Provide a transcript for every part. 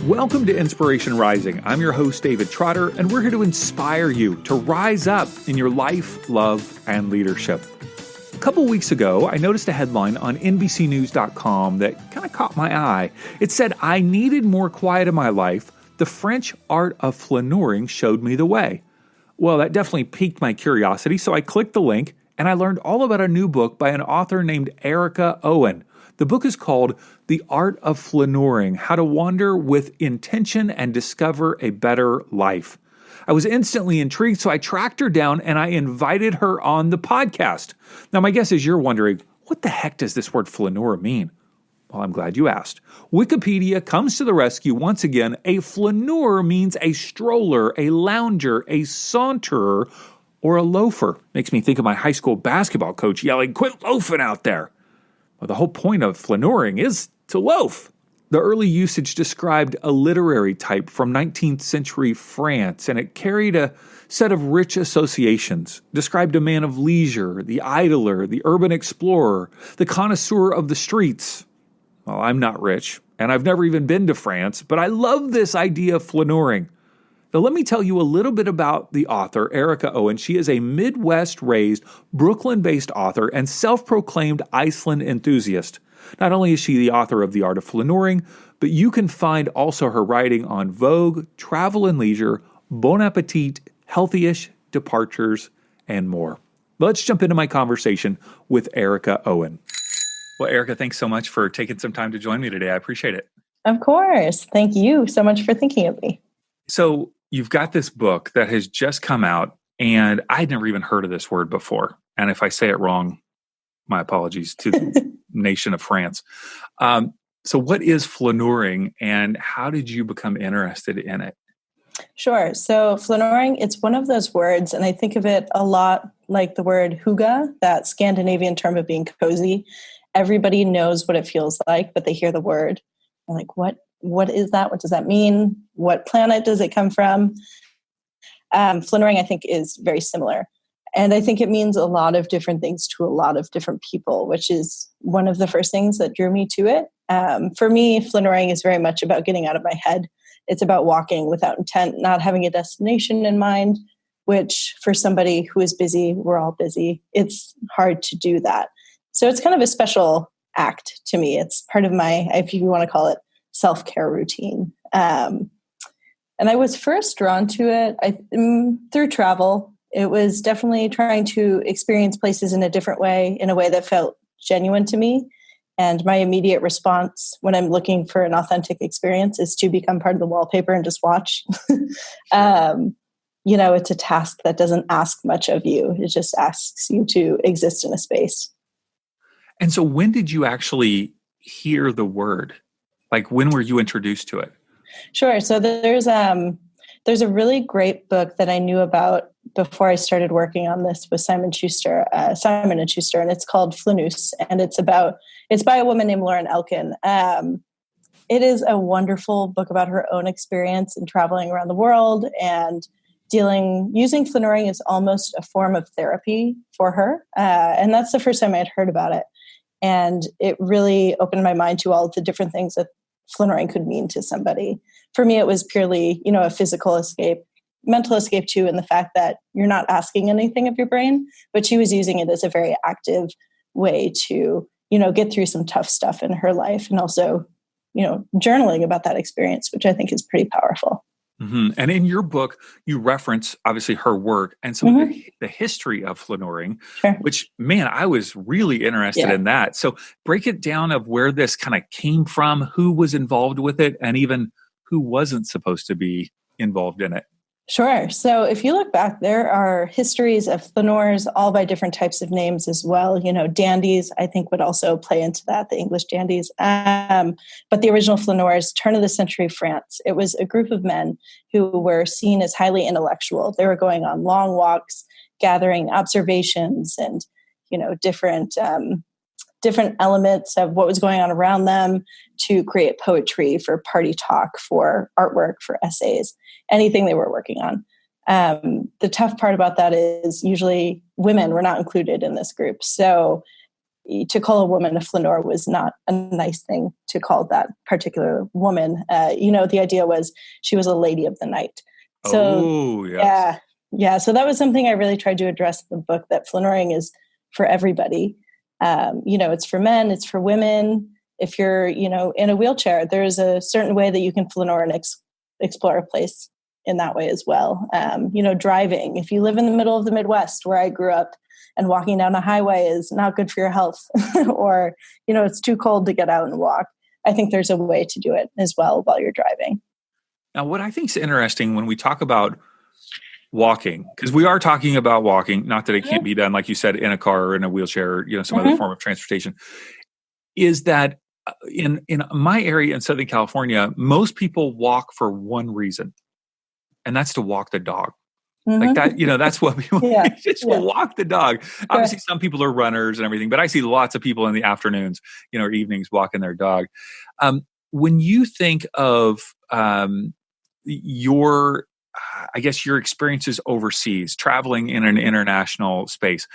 Welcome to Inspiration Rising. I'm your host, David Trotter, and we're here to inspire you to rise up in your life, love, and leadership. A couple weeks ago, I noticed a headline on NBCnews.com that kind of caught my eye. It said, "I needed more quiet in my life. The French Art of Flaneuring showed me the way." Well, that definitely piqued my curiosity, so I clicked the link, and I learned all about a new book by an author named Erika Owen. The book is called The Art of Flaneuring: How to Wander with Intention and Discover a Better Life. I was instantly intrigued, so I tracked her down and I invited her on the podcast. Now, my guess is you're wondering, what the heck does this word flaneur mean? Well, I'm glad you asked. Wikipedia comes to the rescue once again. A flaneur means a stroller, a lounger, a saunterer, or a loafer. Makes me think of my high school basketball coach yelling, "Quit loafing out there." Well, the whole point of flaneuring is to loaf. The early usage described a literary type from 19th century France, and it carried a set of rich associations, described a man of leisure, the idler, the urban explorer, the connoisseur of the streets. Well, I'm not rich, and I've never even been to France, but I love this idea of flaneuring. Now, let me tell you a little bit about the author, Erika Owen. She is a Midwest-raised, Brooklyn-based author and self-proclaimed Iceland enthusiast. Not only is she the author of The Art of Flaneuring, but you can find also her writing on Vogue, Travel and Leisure, Bon Appetit, Healthyish, Departures, and more. Let's jump into my conversation with Erika Owen. Well, Erika, thanks so much for taking some time to join me today. I appreciate it. Of course. Thank you so much for thinking of me. So you've got this book that has just come out, and I'd never even heard of this word before. And if I say it wrong, my apologies to the nation of France. So what is flaneuring, and how did you become interested in it? Sure. So flaneuring, it's one of those words, and I think of it a lot like the word hygge, that Scandinavian term of being cozy. Everybody knows what it feels like, but they hear the word. They're like, what is that? What does that mean? What planet does it come from? Flaneuring, I think, is very similar. And I think it means a lot of different things to a lot of different people, which is one of the first things that drew me to it. For me, flaneuring is very much about getting out of my head. It's about walking without intent, not having a destination in mind, which for somebody who is busy, we're all busy, it's hard to do that. So it's kind of a special act to me. It's part of my, if you want to call it, self-care routine. And I was first drawn to it through travel. It was definitely trying to experience places in a different way, in a way that felt genuine to me. And my immediate response when I'm looking for an authentic experience is to become part of the wallpaper and just watch. It's a task that doesn't ask much of you. It just asks you to exist in a space. And so when did you actually hear the word? Like, when were you introduced to it? Sure. So there's a really great book that I knew about before I started working on this with Simon Schuster, and it's called Flaneurs, and it's by a woman named Lauren Elkin. It is a wonderful book about her own experience in traveling around the world and using flaneuring as almost a form of therapy for her. And that's the first time I had heard about it. And it really opened my mind to all of the different things that flaneuring could mean to somebody. For me, it was purely, a physical escape, mental escape too, and the fact that you're not asking anything of your brain, but she was using it as a very active way to, get through some tough stuff in her life, and also, journaling about that experience, which I think is pretty powerful. Mm-hmm. And in your book, you reference, obviously, her work and some of the history of flaneuring, which, man, I was really interested in that. So break it down of where this kind of came from, who was involved with it, and even who wasn't supposed to be involved in it. Sure. So if you look back, there are histories of flaneurs, all by different types of names as well. Dandies, I think, would also play into that, the English dandies. But the original flaneurs, turn of the century France, it was a group of men who were seen as highly intellectual. They were going on long walks, gathering observations and, different elements of what was going on around them to create poetry, for party talk, for artwork, for essays, anything they were working on. The tough part about that is usually women were not included in this group. So to call a woman a flaneur was not a nice thing to call that particular woman. The idea was she was a lady of the night. So, oh, yes. Yeah. So that was something I really tried to address in the book, that flaneuring is for everybody. It's for men, it's for women. If you're, in a wheelchair, there's a certain way that you can flaneur and explore a place in that way as well. Driving, if you live in the middle of the Midwest where I grew up, and walking down a highway is not good for your health, or, it's too cold to get out and walk, I think there's a way to do it as well while you're driving. Now, what I think is interesting when we talk about walking, because we are talking about walking, not that it can't be done, like you said, in a car or in a wheelchair, or, some other form of transportation, is that in my area in Southern California, most people walk for one reason, and that's to walk the dog. Like that, that's what people just walk the dog. Obviously, some people are runners and everything, but I see lots of people in the afternoons, or evenings walking their dog. When you think of your experiences overseas, traveling in an international space,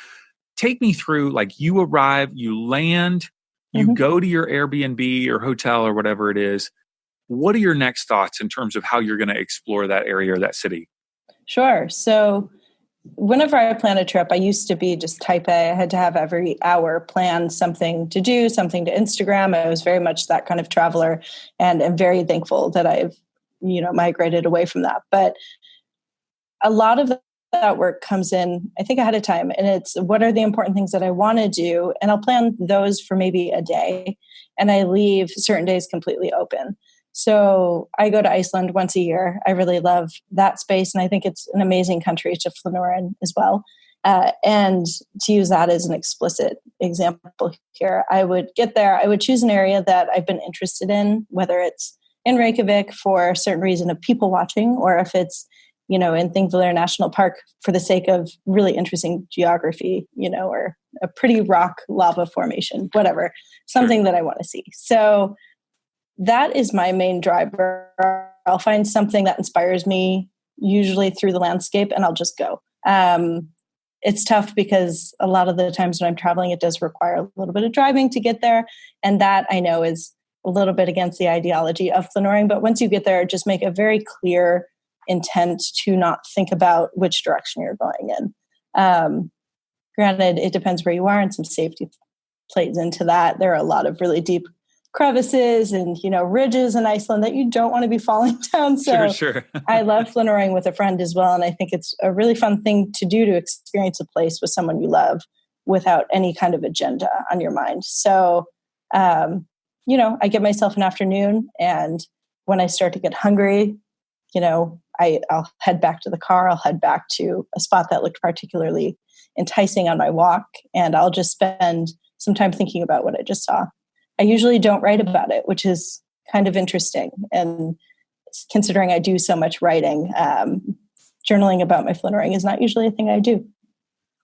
take me through, like, you arrive, you land, you go to your Airbnb or hotel or whatever it is. What are your next thoughts in terms of how you're going to explore that area or that city? Sure. So whenever I plan a trip, I used to be just type A. I had to have every hour plan something to do, something to Instagram. I was very much that kind of traveler, and I'm very thankful that I've, migrated away from that. But a lot of that work comes in, I think, ahead of time. And it's, what are the important things that I want to do? And I'll plan those for maybe a day, and I leave certain days completely open. So I go to Iceland once a year. I really love that space, and I think it's an amazing country to flaneur in as well. And to use that as an explicit example here, I would get there, I would choose an area that I've been interested in, whether it's in Reykjavik for a certain reason of people watching, or if it's, in Thingvellir National Park for the sake of really interesting geography, or a pretty rock lava formation, whatever, something that I want to see. So that is my main driver. I'll find something that inspires me, usually through the landscape, and I'll just go. It's tough because a lot of the times when I'm traveling, it does require a little bit of driving to get there. And that, I know, is a little bit against the ideology of flaneuring. But once you get there, just make a very clear intent to not think about which direction you're going in. Granted, it depends where you are, and some safety plays into that. There are a lot of really deep crevices and, ridges in Iceland that you don't want to be falling down. So sure. I love flaneuring with a friend as well. And I think it's a really fun thing to do, to experience a place with someone you love without any kind of agenda on your mind. So, I get myself an afternoon, and when I start to get hungry, I'll head back to the car. I'll head back to a spot that looked particularly enticing on my walk, and I'll just spend some time thinking about what I just saw. I usually don't write about it, which is kind of interesting. And considering I do so much writing, journaling about my flaneuring is not usually a thing I do.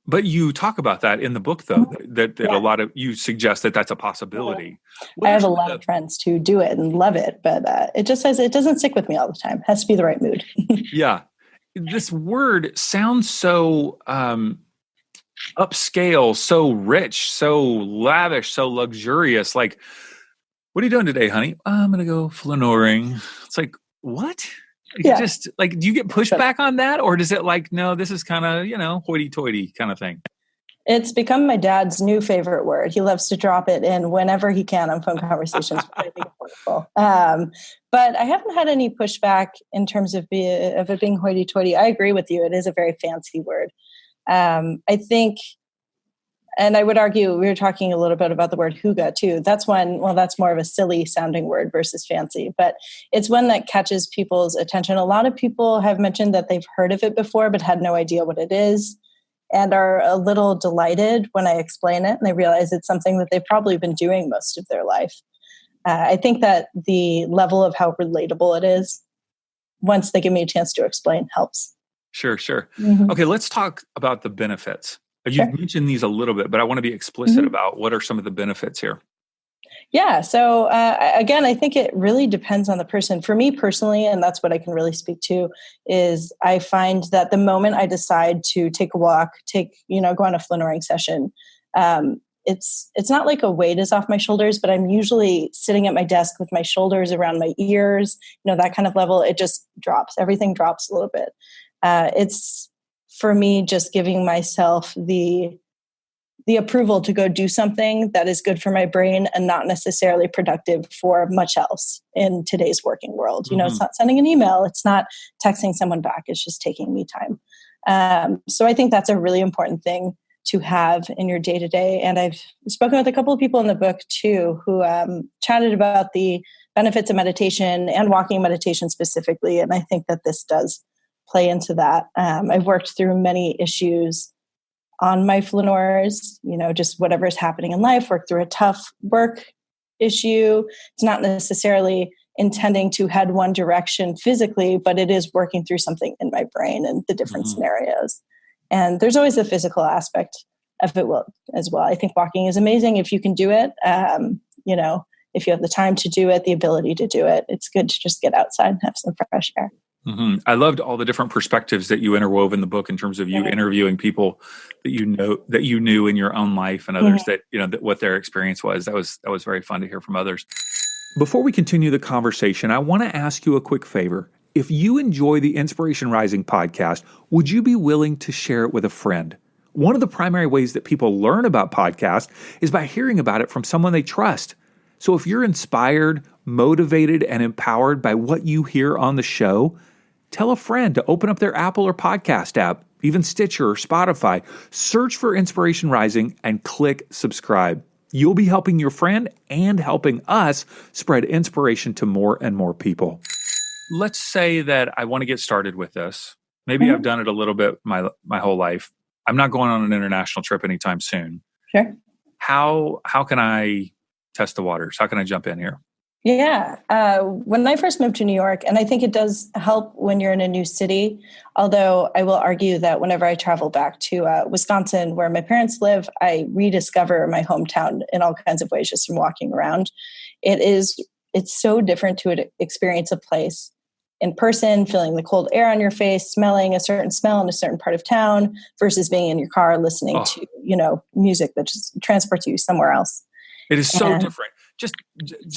But you talk about that in the book, though, that a lot of, you suggest that that's a possibility. I have a lot of friends who do it and love it, but it just says it doesn't stick with me all the time. It has to be the right mood. Yeah. This word sounds so upscale, so rich, so lavish, so luxurious. Like, what are you doing today, honey? I'm going to go flaneuring. It's like, what? Just like, do you get pushback on that? Or does it like, no, this is kind of, hoity-toity kind of thing? It's become my dad's new favorite word. He loves to drop it in whenever he can on phone conversations. I think it's wonderful. But I haven't had any pushback in terms of it being hoity-toity. I agree with you. It is a very fancy word. I think, and I would argue, we were talking a little bit about the word hygge too. That's that's more of a silly sounding word versus fancy, but it's one that catches people's attention. A lot of people have mentioned that they've heard of it before, but had no idea what it is, and are a little delighted when I explain it, and they realize it's something that they've probably been doing most of their life. I think that the level of how relatable it is, once they give me a chance to explain, helps. Sure. Mm-hmm. Okay, let's talk about the benefits. You've mentioned these a little bit, but I want to be explicit about what are some of the benefits here. Yeah. So again, I think it really depends on the person. For me personally, and that's what I can really speak to, is I find that the moment I decide to take a walk, go on a flaneuring session, it's not like a weight is off my shoulders, but I'm usually sitting at my desk with my shoulders around my ears, that kind of level. It just drops. Everything drops a little bit. It's for me just giving myself the approval to go do something that is good for my brain and not necessarily productive for much else in today's working world. It's not sending an email. It's not texting someone back. It's just taking me time. So I think that's a really important thing to have in your day-to-day. And I've spoken with a couple of people in the book too, who chatted about the benefits of meditation and walking meditation specifically. And I think that this does play into that. I've worked through many issues on my flaneurs, just whatever is happening in life, work through a tough work issue. It's not necessarily intending to head one direction physically, but it is working through something in my brain and the different scenarios. And there's always the physical aspect of it as well. I think walking is amazing if you can do it. If you have the time to do it, the ability to do it, it's good to just get outside and have some fresh air. Mm-hmm. I loved all the different perspectives that you interwove in the book in terms of you interviewing people that you knew in your own life and others that what their experience was. That was very fun to hear from others. Before we continue the conversation, I want to ask you a quick favor. If you enjoy the Inspiration Rising podcast, would you be willing to share it with a friend? One of the primary ways that people learn about podcasts is by hearing about it from someone they trust. So if you're inspired, motivated, and empowered by what you hear on the show, tell a friend to open up their Apple or podcast app, even Stitcher or Spotify. Search for Inspiration Rising and click subscribe. You'll be helping your friend and helping us spread inspiration to more and more people. Let's say that I want to get started with this. Maybe I've done it a little bit my whole life. I'm not going on an international trip anytime soon. Sure. How can I test the waters? How can I jump in here? Yeah. When I first moved to New York, and I think it does help when you're in a new city, although I will argue that whenever I travel back to Wisconsin, where my parents live, I rediscover my hometown in all kinds of ways just from walking around. It's so different to experience a place in person, feeling the cold air on your face, smelling a certain smell in a certain part of town versus being in your car listening to, music that just transports you somewhere else. It is so different. Just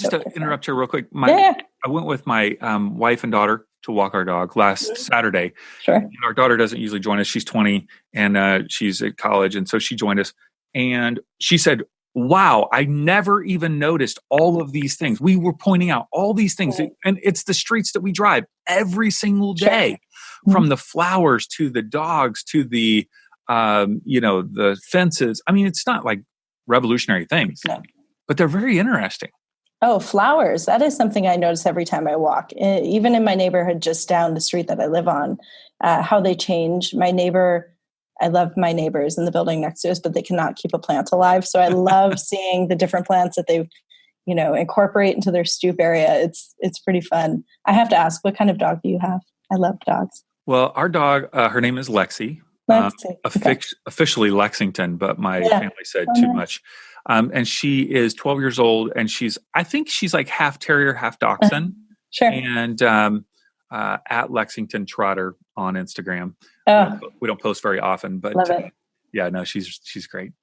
to interrupt here real quick. I went with my wife and daughter to walk our dog last Saturday. Sure. And our daughter doesn't usually join us. She's 20 and she's at college. And so she joined us and she said, wow, I never even noticed all of these things. We were pointing out all these things. And it's the streets that we drive every single day, from the flowers to the dogs to the, the fences. I mean, it's not like revolutionary things. No. But they're very interesting. Oh, flowers. That is something I notice every time I walk. Even in my neighborhood just down the street that I live on, how they change. I love my neighbors in the building next to us, but they cannot keep a plant alive. So I love seeing the different plants that they, incorporate into their stoop area. It's pretty fun. I have to ask, what kind of dog do you have? I love dogs. Well, our dog, her name is Lexi. Officially Lexington, but my family said too much. And she is 12 years old, and I think she's like half terrier, half dachshund. Sure. And at Lexington Trotter on Instagram. We don't post very often, but love it. She's great.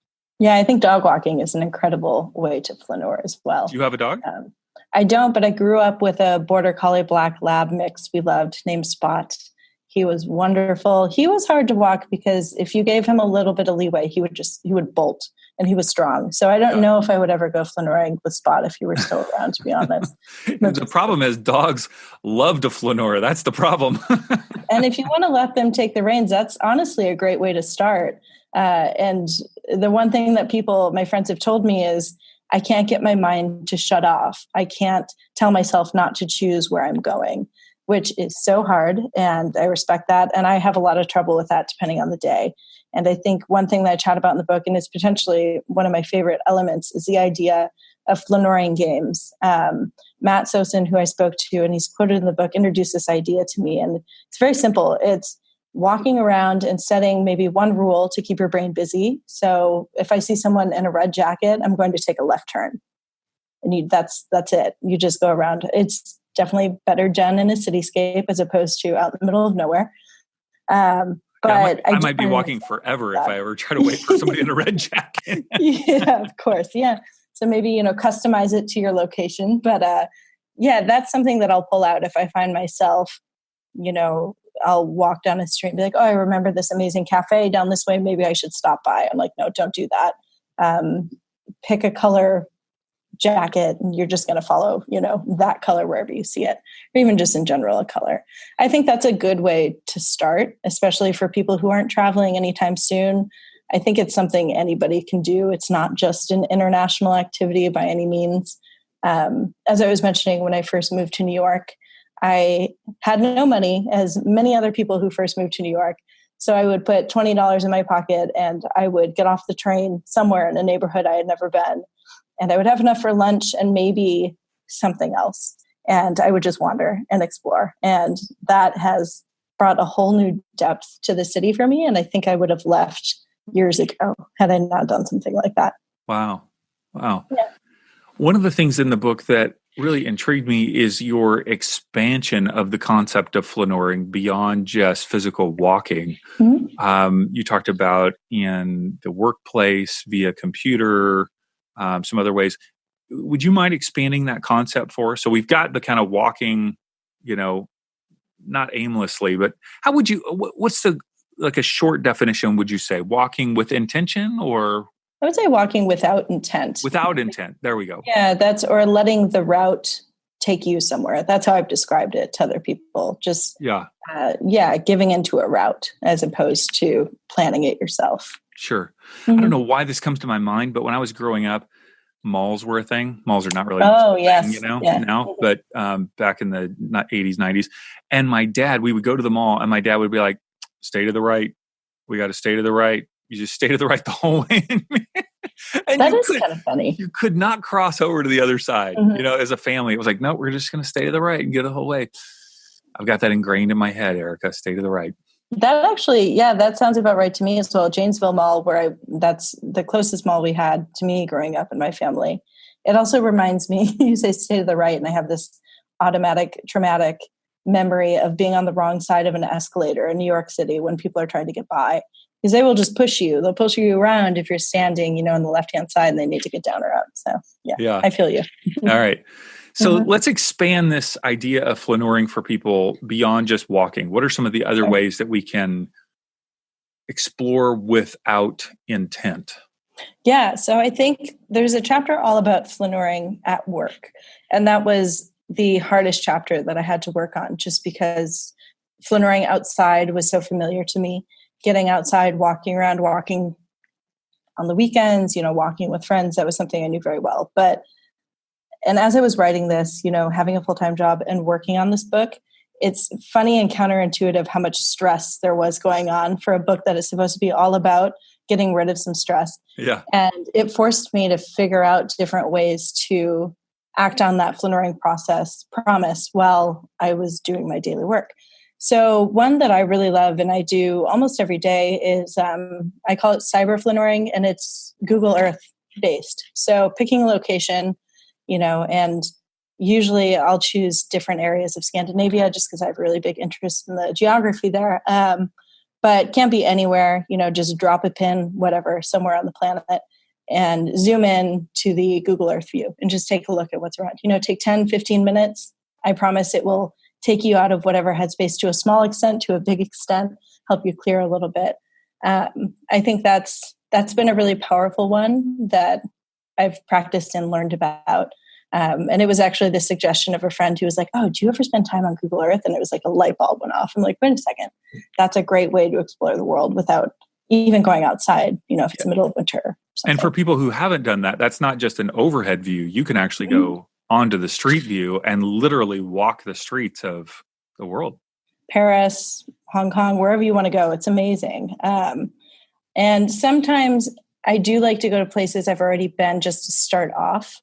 Yeah, I think dog walking is an incredible way to flaneur as well. Do you have a dog? I don't, but I grew up with a border collie black lab mix we loved named Spot. He was wonderful. He was hard to walk because if you gave him a little bit of leeway, he would bolt, and he was strong. So I don't know if I would ever go flaneuring with Spot if he were still around, to be honest. The problem is dogs love to flaneur. That's the problem. And if you want to let them take the reins, that's honestly a great way to start. And the one thing that my friends have told me is, I can't get my mind to shut off. I can't tell myself not to choose where I'm going, which is so hard. And I respect that. And I have a lot of trouble with that depending on the day. And I think one thing that I chat about in the book, and it's potentially one of my favorite elements, is the idea of flaneuring games. Matt Sosin, who I spoke to, and he's quoted in the book, introduced this idea to me. And it's very simple. It's walking around and setting maybe one rule to keep your brain busy. So if I see someone in a red jacket, I'm going to take a left turn. And that's it. You just go around. It's definitely better done in a cityscape as opposed to out in the middle of nowhere. But I might be walking forever if I ever try to wait for somebody in a red jacket. Yeah, of course. Yeah. So maybe, customize it to your location. But that's something that I'll pull out if I find myself, I'll walk down a street and be like, oh, I remember this amazing cafe down this way. Maybe I should stop by. I'm like, no, don't do that. Pick a color jacket and you're just going to follow, that color wherever you see it, or even just in general, a color. I think that's a good way to start, especially for people who aren't traveling anytime soon. I think it's something anybody can do. It's not just an international activity by any means. As I was mentioning, when I first moved to New York, I had no money, as many other people who first moved to New York. So I would put $20 in my pocket and I would get off the train somewhere in a neighborhood I had never been. And I would have enough for lunch and maybe something else. And I would just wander and explore. And that has brought a whole new depth to the city for me. And I think I would have left years ago had I not done something like that. Wow. Yeah. One of the things in the book that really intrigued me is your expansion of the concept of flaneuring beyond just physical walking. Mm-hmm. You talked about in the workplace, via computer, some other ways. Would you mind expanding that concept for us? So we've got the kind of walking, not aimlessly, but how would you, what's a short definition, would you say? Walking with intention, or? I would say walking without intent. Without intent. There we go. Yeah, or letting the route take you somewhere. That's how I've described it to other people. Just, giving into a route as opposed to planning it yourself. Sure. Mm-hmm. I don't know why this comes to my mind, but when I was growing up, malls were a thing. Malls are not really now, but back in the 80s, 90s. And my dad, we would go to the mall and my dad would be like, stay to the right. We got to stay to the right. You just stay to the right the whole way. And that is kind of funny. You could not cross over to the other side, as a family. It was like, no, we're just going to stay to the right and go the whole way. I've got that ingrained in my head, Erika, stay to the right. That actually, that sounds about right to me as well. Janesville Mall, that's the closest mall we had to me growing up in my family. It also reminds me, you say stay to the right, and I have this automatic traumatic memory of being on the wrong side of an escalator in New York City when people are trying to get by. Because they will just push you. They'll push you around if you're standing, on the left-hand side and they need to get down or up. So, I feel you. All right. So let's expand this idea of flaneuring for people beyond just walking. What are some of the other ways that we can explore without intent? Yeah. So I think there's a chapter all about flaneuring at work. And that was the hardest chapter that I had to work on just because flaneuring outside was so familiar to me. Getting outside, walking around, walking on the weekends, walking with friends, that was something I knew very well. And as I was writing this, having a full-time job and working on this book, it's funny and counterintuitive how much stress there was going on for a book that is supposed to be all about getting rid of some stress. Yeah. And it forced me to figure out different ways to act on that flaneuring promise while I was doing my daily work. So one that I really love and I do almost every day is I call it cyber flaneuring, and it's Google Earth based. So picking a location, and usually I'll choose different areas of Scandinavia just because I have really big interest in the geography there. But can't be anywhere, just drop a pin, whatever, somewhere on the planet and zoom in to the Google Earth view and just take a look at what's around. Take 10, 15 minutes. I promise it will take you out of whatever headspace to a small extent, to a big extent, help you clear a little bit. I think that's been a really powerful one that I've practiced and learned about. And it was actually the suggestion of a friend who was like, oh, do you ever spend time on Google Earth? And it was like a light bulb went off. I'm like, wait a second. That's a great way to explore the world without even going outside, if it's the middle of winter. And for people who haven't done that, that's not just an overhead view. You can actually go onto the street view and literally walk the streets of the world. Paris, Hong Kong, wherever you want to go. It's amazing. And sometimes I do like to go to places I've already been just to start off.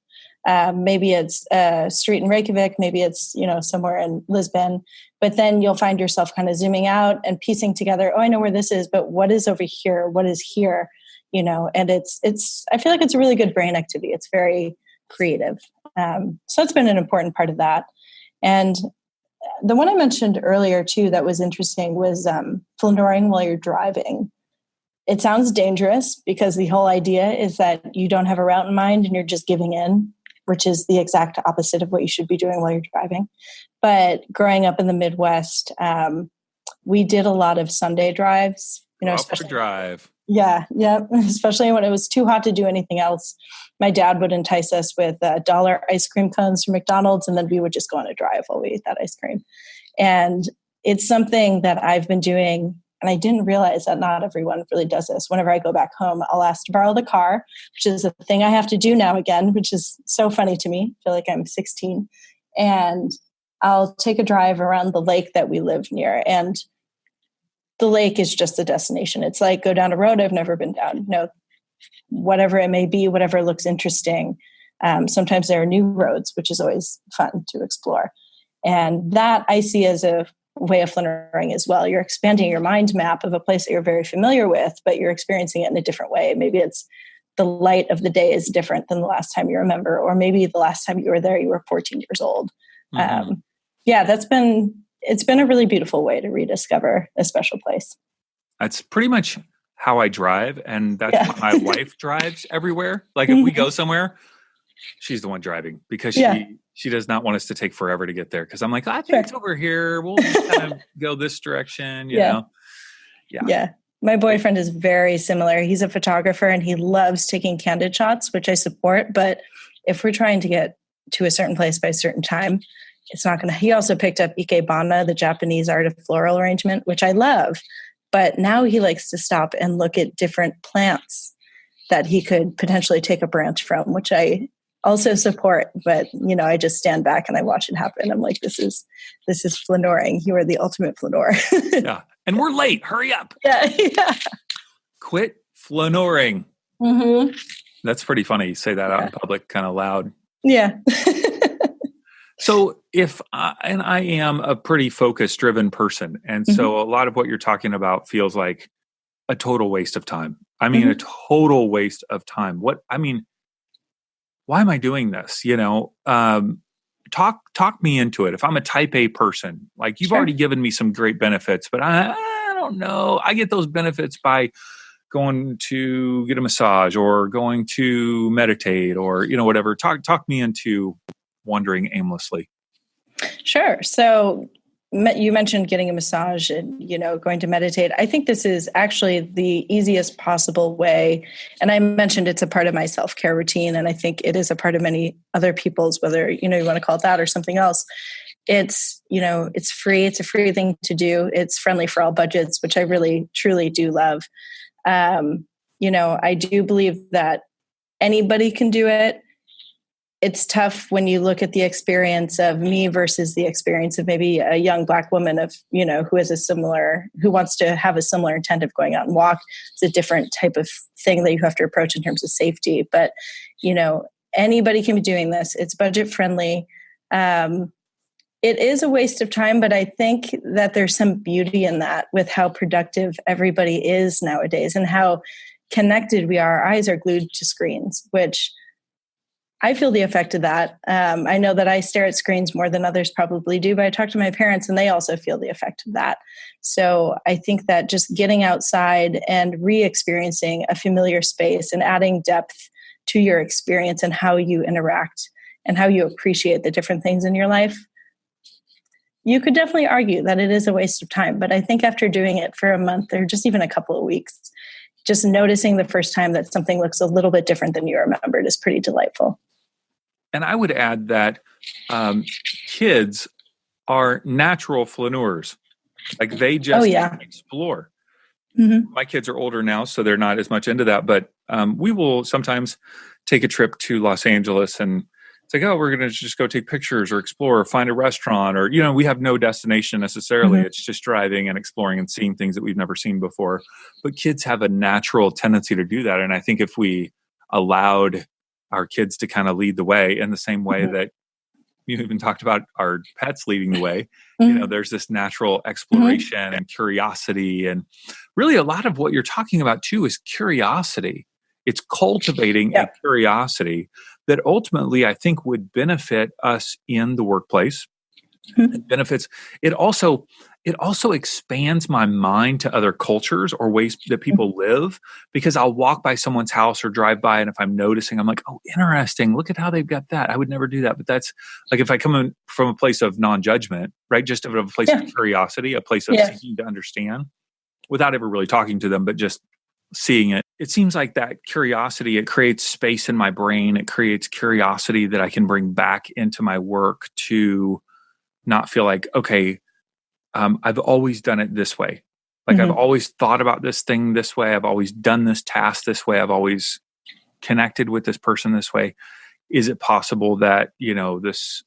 Maybe it's a street in Reykjavik, maybe it's, somewhere in Lisbon, but then you'll find yourself kind of zooming out and piecing together, I know where this is, but what is over here? What is here? And I feel like it's a really good brain activity. It's very creative. So it's been an important part of that. And The one I mentioned earlier too that was interesting was flaneuring while you're driving. It sounds dangerous because the whole idea is that you don't have a route in mind and you're just giving in, which is the exact opposite of what you should be doing while you're driving. But growing up in the Midwest, we did a lot of Sunday drives, especially drive. Yeah. Especially when it was too hot to do anything else. My dad would entice us with dollar ice cream cones from McDonald's, and then we would just go on a drive while we ate that ice cream. And it's something that I've been doing, and I didn't realize that not everyone really does this. Whenever I go back home, I'll ask to borrow the car, which is a thing I have to do now again, which is so funny to me. I feel like I'm 16. And I'll take a drive around the lake that we live near. And the lake is just a destination. It's like go down a road I've never been down. Whatever it may be, whatever looks interesting. Sometimes there are new roads, which is always fun to explore. And that I see as a way of flaneuring as well. You're expanding your mind map of a place that you're very familiar with, but you're experiencing it in a different way. Maybe it's the light of the day is different than the last time you remember, or maybe the last time you were there, you were 14 years old. Mm-hmm. It's been a really beautiful way to rediscover a special place. That's pretty much how I drive. And that's how my wife drives everywhere. Like if we go somewhere, she's the one driving because she does not want us to take forever to get there. Cause I'm like, I think it's over here. We'll just kind of go this direction, you know? Yeah. My boyfriend is very similar. He's a photographer and he loves taking candid shots, which I support. But if we're trying to get to a certain place by a certain time, it's not going to. He also picked up Ikebana, the Japanese art of floral arrangement, which I love. But now he likes to stop and look at different plants that he could potentially take a branch from, which I also support. But, I just stand back and I watch it happen. I'm like, this is flaneuring. You are the ultimate flaneur. Yeah. And we're late. Hurry up. Yeah. Quit flaneuring. Mm-hmm. That's pretty funny. You say that out in public kind of loud. Yeah. So I am a pretty focus driven person. And so a lot of what you're talking about feels like a total waste of time. I mean, a total waste of time. Why am I doing this? Talk me into it. If I'm a type A person, like you've already given me some great benefits, but I don't know. I get those benefits by going to get a massage or going to meditate or, whatever. Talk me into wandering aimlessly. Sure. So you mentioned getting a massage and, going to meditate. I think this is actually the easiest possible way. And I mentioned it's a part of my self-care routine. And I think it is a part of many other people's, whether, you want to call it that or something else. It's, it's free. It's a free thing to do. It's friendly for all budgets, which I really, truly do love. I do believe that anybody can do it. It's tough when you look at the experience of me versus the experience of maybe a young Black woman of, who wants to have a similar intent of going out and walk. It's a different type of thing that you have to approach in terms of safety. But, anybody can be doing this. It's budget friendly. It is a waste of time, but I think that there's some beauty in that with how productive everybody is nowadays and how connected we are. Our eyes are glued to screens, which I feel the effect of that. I know that I stare at screens more than others probably do, but I talk to my parents and they also feel the effect of that. So I think that just getting outside and re-experiencing a familiar space and adding depth to your experience and how you interact and how you appreciate the different things in your life, you could definitely argue that it is a waste of time. But I think after doing it for a month or just even a couple of weeks, just noticing the first time that something looks a little bit different than you remembered is pretty delightful. And I would add that kids are natural flaneurs. Like they just explore. Mm-hmm. My kids are older now, so they're not as much into that. But we will sometimes take a trip to Los Angeles and it's like, we're going to just go take pictures or explore or find a restaurant or, we have no destination necessarily. Mm-hmm. It's just driving and exploring and seeing things that we've never seen before. But kids have a natural tendency to do that. And I think if we allowed our kids to kind of lead the way in the same way that you even talked about our pets leading the way, there's this natural exploration and curiosity. And really a lot of what you're talking about too is curiosity. It's cultivating a curiosity that ultimately I think would benefit us in the workplace, It benefits. It also expands my mind to other cultures or ways that people live, because I'll walk by someone's house or drive by, and if I'm noticing, I'm like, oh, interesting. Look at how they've got that. I would never do that. But that's like, if I come in from a place of non-judgment, right? Just of a place of curiosity, a place of seeking to understand without ever really talking to them, but just seeing it. It seems like that curiosity, it creates space in my brain. It creates curiosity that I can bring back into my work to not feel like, okay, I've always done it this way. Like I've always thought about this thing this way. I've always done this task this way. I've always connected with this person this way. Is it possible that, this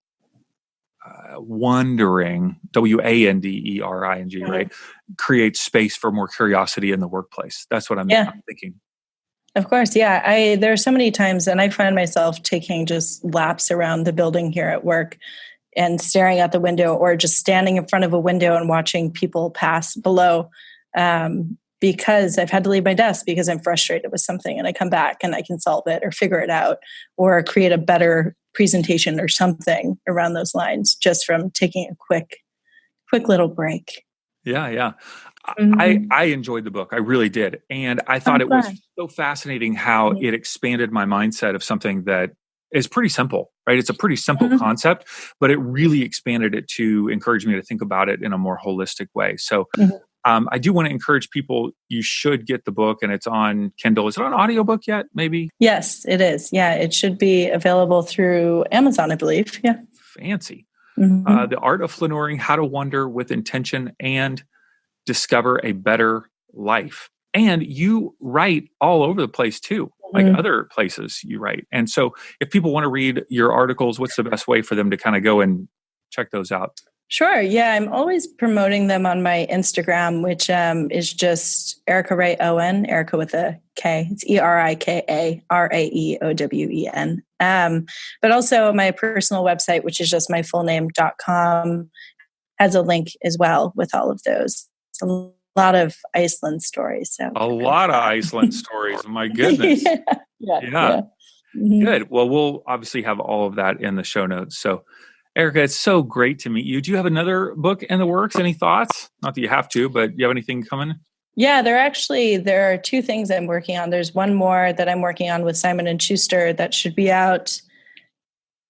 wandering, wandering, right, creates space for more curiosity in the workplace? That's what I'm thinking. Of course. Yeah. There are so many times, and I find myself taking just laps around the building here at work and staring out the window, or just standing in front of a window and watching people pass below, because I've had to leave my desk because I'm frustrated with something, and I come back and I can solve it or figure it out or create a better presentation or something around those lines, just from taking a quick little break. Yeah. I enjoyed the book. I really did. And I thought it was so fascinating how it expanded my mindset of something that is pretty simple, right? It's a pretty simple concept, but it really expanded it to encourage me to think about it in a more holistic way. So I do want to encourage people, you should get the book, and it's on Kindle. Is it on audiobook yet, maybe? Yes, it is. Yeah, it should be available through Amazon, I believe. Yeah. Fancy. The Art of Flaneuring, How to Wander with Intention and Discover a Better Life. And you write all over the place too, like other places you write. And so if people want to read your articles, what's the best way for them to kind of go and check those out? Sure. Yeah, I'm always promoting them on my Instagram, which is just Erika Ray Owen, Erika with a K. It's ErikaRaeowen. But also my personal website, which is just myfullname.com, has a link as well with all of those. It's a lot of Iceland stories. So a lot of Iceland stories. My goodness. Yeah. Good. Well, we'll obviously have all of that in the show notes. So Erika, it's so great to meet you. Do you have another book in the works? Any thoughts? Not that you have to, but do you have anything coming? Yeah, there are two things I'm working on. There's one more that I'm working on with Simon Schuster that should be out,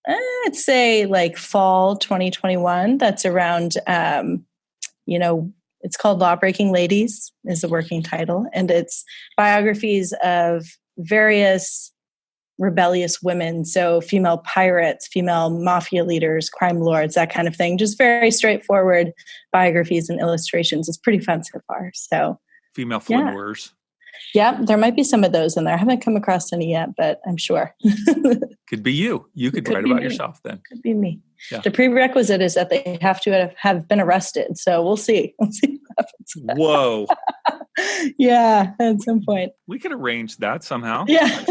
I'd say like fall 2021. That's around, it's called Lawbreaking Ladies is the working title. And it's biographies of various rebellious women. So female pirates, female mafia leaders, crime lords, that kind of thing. Just very straightforward biographies and illustrations. It's pretty fun so far. So female flaneurs. Yeah, there might be some of those in there. I haven't come across any yet, but I'm sure. Could be you. You could write about yourself then. Could be me. Yeah. The prerequisite is that they have to have been arrested. So we'll see. We'll see what happens. Whoa. Yeah, at some point. We could arrange that somehow. Yeah.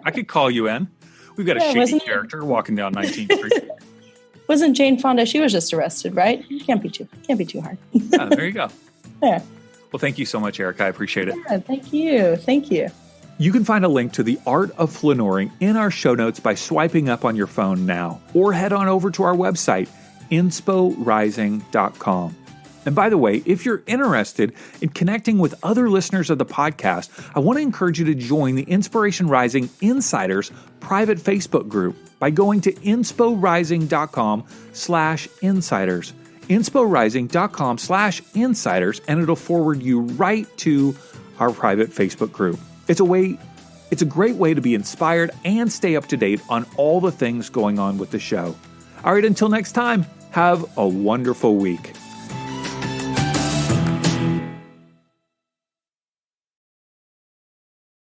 I could call you in. We've got a shady character walking down 19th Street. Wasn't Jane Fonda? She was just arrested, right? Can't be too hard. There you go. Yeah. Well, thank you so much, Erika. I appreciate it. Yeah, thank you. Thank you. You can find a link to The Art of Flaneuring in our show notes by swiping up on your phone now, or head on over to our website, insporising.com. And by the way, if you're interested in connecting with other listeners of the podcast, I want to encourage you to join the Inspiration Rising Insiders private Facebook group by going to insporising.com/insiders. insporising.com/insiders, and it'll forward you right to our private Facebook group. It's a great way to be inspired and stay up to date on all the things going on with the show. All right, until next time, have a wonderful week.